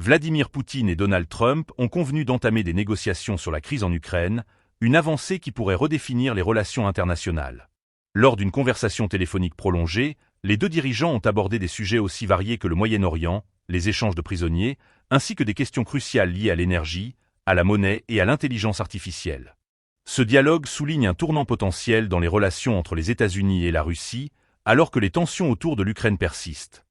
Vladimir Poutine et Donald Trump ont convenu d'entamer des négociations sur la crise en Ukraine, une avancée qui pourrait redéfinir les relations internationales. Lors d'une conversation téléphonique prolongée, les deux dirigeants ont abordé des sujets aussi variés que le Moyen-Orient, les échanges de prisonniers, ainsi que des questions cruciales liées à l'énergie, à la monnaie et à l'intelligence artificielle. Ce dialogue souligne un tournant potentiel dans les relations entre les États-Unis et la Russie, alors que les tensions autour de l'Ukraine persistent.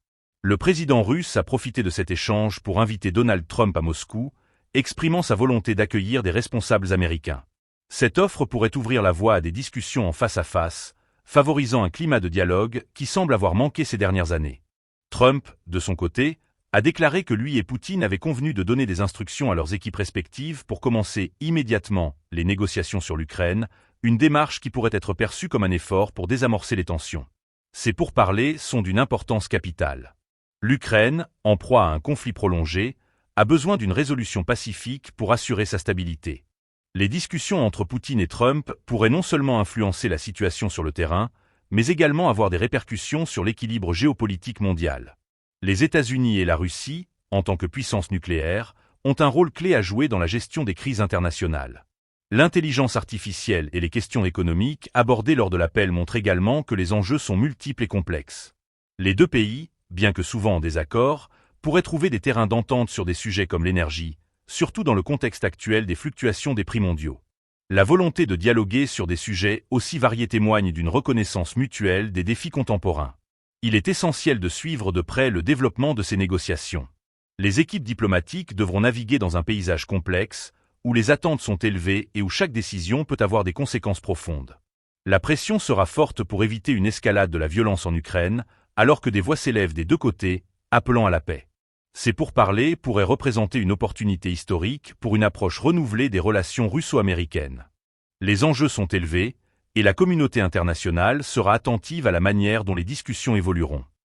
Le président russe a profité de cet échange pour inviter Donald Trump à Moscou, exprimant sa volonté d'accueillir des responsables américains. Cette offre pourrait ouvrir la voie à des discussions en face à face, favorisant un climat de dialogue qui semble avoir manqué ces dernières années. Trump, de son côté, a déclaré que lui et Poutine avaient convenu de donner des instructions à leurs équipes respectives pour commencer immédiatement les négociations sur l'Ukraine, une démarche qui pourrait être perçue comme un effort pour désamorcer les tensions. Ces pourparlers sont d'une importance capitale. L'Ukraine, en proie à un conflit prolongé, a besoin d'une résolution pacifique pour assurer sa stabilité. Les discussions entre Poutine et Trump pourraient non seulement influencer la situation sur le terrain, mais également avoir des répercussions sur l'équilibre géopolitique mondial. Les États-Unis et la Russie, en tant que puissance nucléaire, ont un rôle clé à jouer dans la gestion des crises internationales. L'intelligence artificielle et les questions économiques abordées lors de l'appel montrent également que les enjeux sont multiples et complexes. Les deux pays, bien que souvent en désaccord, pourraient trouver des terrains d'entente sur des sujets comme l'énergie, surtout dans le contexte actuel des fluctuations des prix mondiaux. La volonté de dialoguer sur des sujets aussi variés témoigne d'une reconnaissance mutuelle des défis contemporains. Il est essentiel de suivre de près le développement de ces négociations. Les équipes diplomatiques devront naviguer dans un paysage complexe, où les attentes sont élevées et où chaque décision peut avoir des conséquences profondes. La pression sera forte pour éviter une escalade de la violence en Ukraine, alors que des voix s'élèvent des deux côtés, appelant à la paix. Ces pourparlers pourraient représenter une opportunité historique pour une approche renouvelée des relations russo-américaines. Les enjeux sont élevés, et la communauté internationale sera attentive à la manière dont les discussions évolueront.